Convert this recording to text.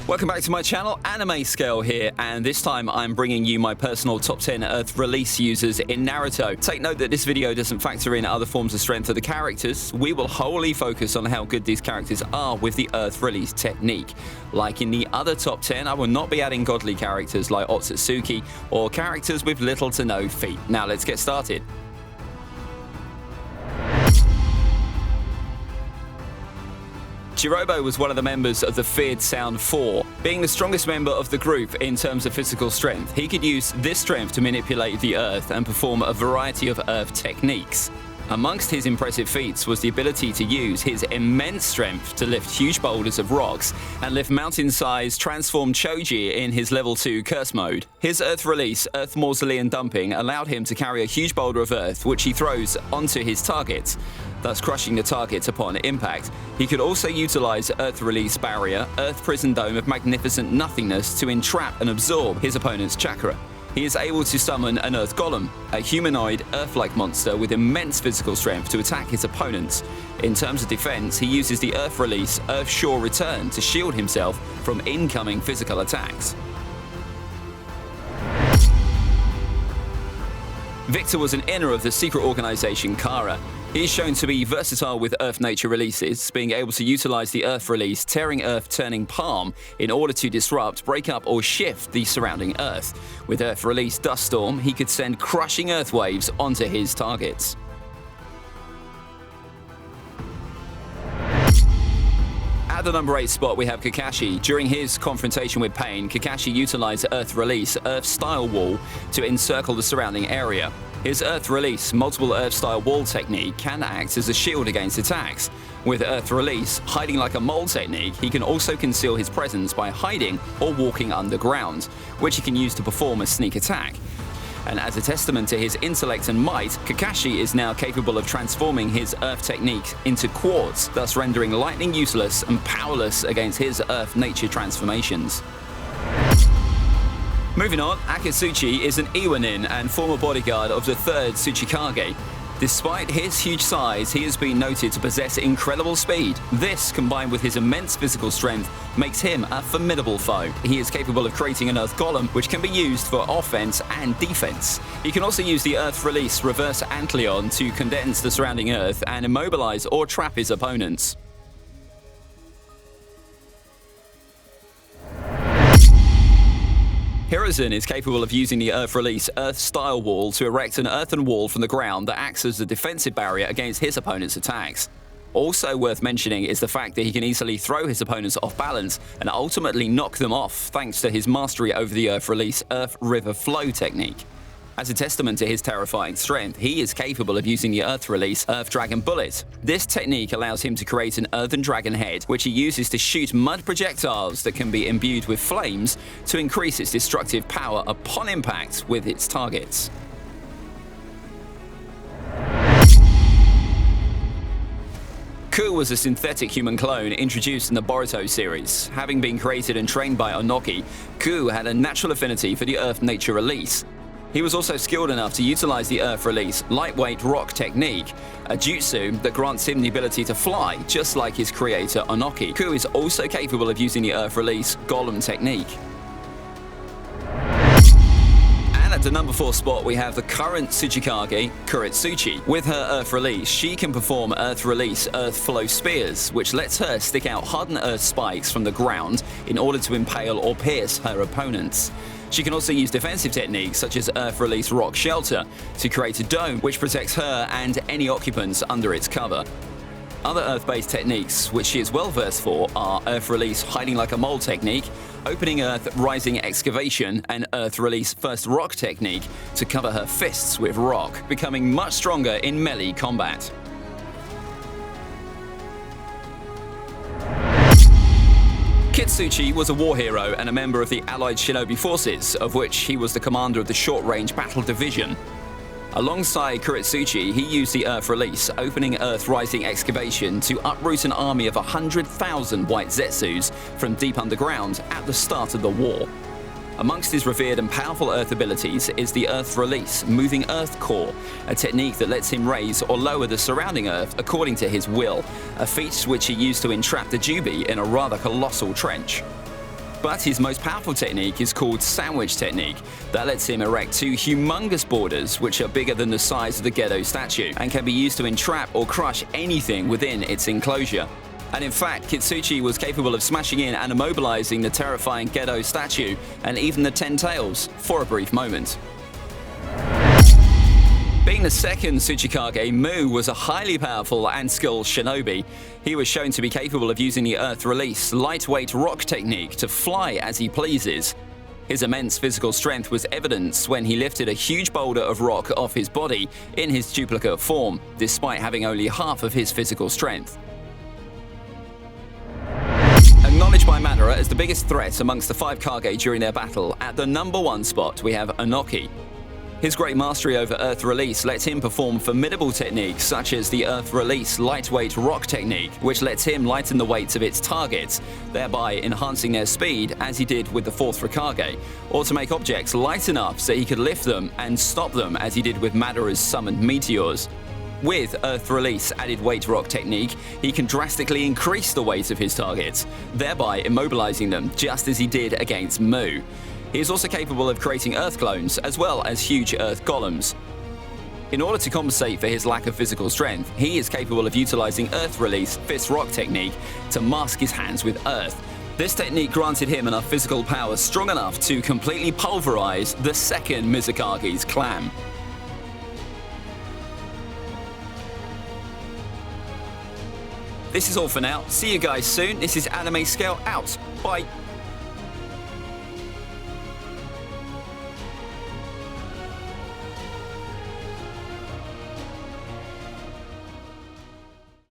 Welcome back to my channel, AnimeScale here, and this time I'm bringing you my personal top 10 Earth release users in Naruto. Take note that this video doesn't factor in other forms of strength of the characters. We will wholly focus on how good these characters are with the Earth release technique. Like in the other top 10, I will not be adding godly characters like Otsutsuki or characters with little to no feet. Now let's get started. Jirobo was one of the members of the feared Sound 4. Being the strongest member of the group in terms of physical strength, he could use this strength to manipulate the Earth and perform a variety of Earth techniques. Amongst his impressive feats was the ability to use his immense strength to lift huge boulders of rocks and lift mountain-sized transformed Choji in his level 2 curse mode. His Earth release, Earth Mausoleum Dumping, allowed him to carry a huge boulder of Earth which he throws onto his targets, thus crushing the target upon impact. He could also utilize Earth Release Barrier, Earth Prison Dome of Magnificent Nothingness to entrap and absorb his opponent's chakra. He is able to summon an Earth Golem, a humanoid, Earth-like monster with immense physical strength to attack his opponents. In terms of defense, he uses the Earth Release, Earth Shore Return to shield himself from incoming physical attacks. Victor was an inner of the secret organization Kara. He is shown to be versatile with Earth nature releases, being able to utilize the Earth release Tearing Earth Turning Palm in order to disrupt, break up, or shift the surrounding Earth. With Earth release Dust Storm, he could send crushing Earth waves onto his targets. At the number 8 spot, we have Kakashi. During his confrontation with Pain, Kakashi utilized Earth Release, Earth Style Wall to encircle the surrounding area. His Earth Release, Multiple Earth Style Wall technique can act as a shield against attacks. With Earth Release, Hiding Like a Mole technique, he can also conceal his presence by hiding or walking underground, which he can use to perform a sneak attack. And as a testament to his intellect and might, Kakashi is now capable of transforming his Earth technique into quartz, thus rendering lightning useless and powerless against his Earth nature transformations. Moving on, Kitsuchi is an Iwanin and former bodyguard of the 3rd Tsuchikage. Despite his huge size, he has been noted to possess incredible speed. This, combined with his immense physical strength, makes him a formidable foe. He is capable of creating an Earth Golem, which can be used for offense and defense. He can also use the Earth Release Reverse Antlion to condense the surrounding Earth and immobilize or trap his opponents. Hiruzen is capable of using the Earth Release Earth Style Wall to erect an earthen wall from the ground that acts as a defensive barrier against his opponent's attacks. Also worth mentioning is the fact that he can easily throw his opponents off balance and ultimately knock them off thanks to his mastery over the Earth Release Earth River Flow technique. As a testament to his terrifying strength, he is capable of using the Earth Release Earth Dragon Bullet. This technique allows him to create an earthen dragon head, which he uses to shoot mud projectiles that can be imbued with flames to increase its destructive power upon impact with its targets. Ku was a synthetic human clone introduced in the Boruto series. Having been created and trained by Anaki, Ku had a natural affinity for the Earth nature release. He was also skilled enough to utilize the Earth Release Lightweight Rock technique, a jutsu that grants him the ability to fly, just like his creator Anaki. Ku is also capable of using the Earth Release Golem technique. And at the number 4 spot, we have the current Tsuchikage, Kuritsuchi. With her Earth Release, she can perform Earth Release Earth Flow Spears, which lets her stick out hardened Earth spikes from the ground in order to impale or pierce her opponents. She can also use defensive techniques such as Earth Release Rock Shelter to create a dome which protects her and any occupants under its cover. Other Earth-based techniques which she is well versed for are Earth Release Hiding Like a Mole technique, Opening Earth Rising Excavation, and Earth Release First Rock technique to cover her fists with rock, becoming much stronger in melee combat. Kitsuchi was a war hero and a member of the Allied Shinobi Forces, of which he was the commander of the Short-Range Battle Division. Alongside Kuritsuchi, he used the Earth Release, Opening Earth Rising Excavation to uproot an army of 100,000 white Zetsus from deep underground at the start of the war. Amongst his revered and powerful Earth abilities is the Earth Release, Moving Earth Core, a technique that lets him raise or lower the surrounding Earth according to his will, a feat which he used to entrap the Jubi in a rather colossal trench. But his most powerful technique is called Sandwich Technique, that lets him erect two humongous borders which are bigger than the size of the Gedo statue and can be used to entrap or crush anything within its enclosure. And in fact, Kitsuchi was capable of smashing in and immobilizing the terrifying Gedo statue and even the Ten Tails for a brief moment. Being the second Tsuchikage, Mu was a highly powerful and skilled shinobi. He was shown to be capable of using the Earth Release, lightweight rock technique to fly as he pleases. His immense physical strength was evidenced when he lifted a huge boulder of rock off his body in his duplicate form, despite having only half of his physical strength. Acknowledged by Madara as the biggest threat amongst the 5 Kage during their battle, at the #1 spot we have Anaki. His great mastery over Earth Release lets him perform formidable techniques such as the Earth Release lightweight rock technique, which lets him lighten the weights of its targets, thereby enhancing their speed as he did with the 4th Hokage, or to make objects light enough so he could lift them and stop them as he did with Madara's summoned meteors. With Earth Release added weight rock technique, he can drastically increase the weight of his targets, thereby immobilizing them just as he did against Mu. He is also capable of creating Earth clones as well as huge Earth golems. In order to compensate for his lack of physical strength, he is capable of utilizing Earth Release Fist Rock technique to mask his hands with Earth. This technique granted him enough physical power strong enough to completely pulverize the second Mizukage's clan. This is all for now. See you guys soon. This is AnimeScale out. Bye.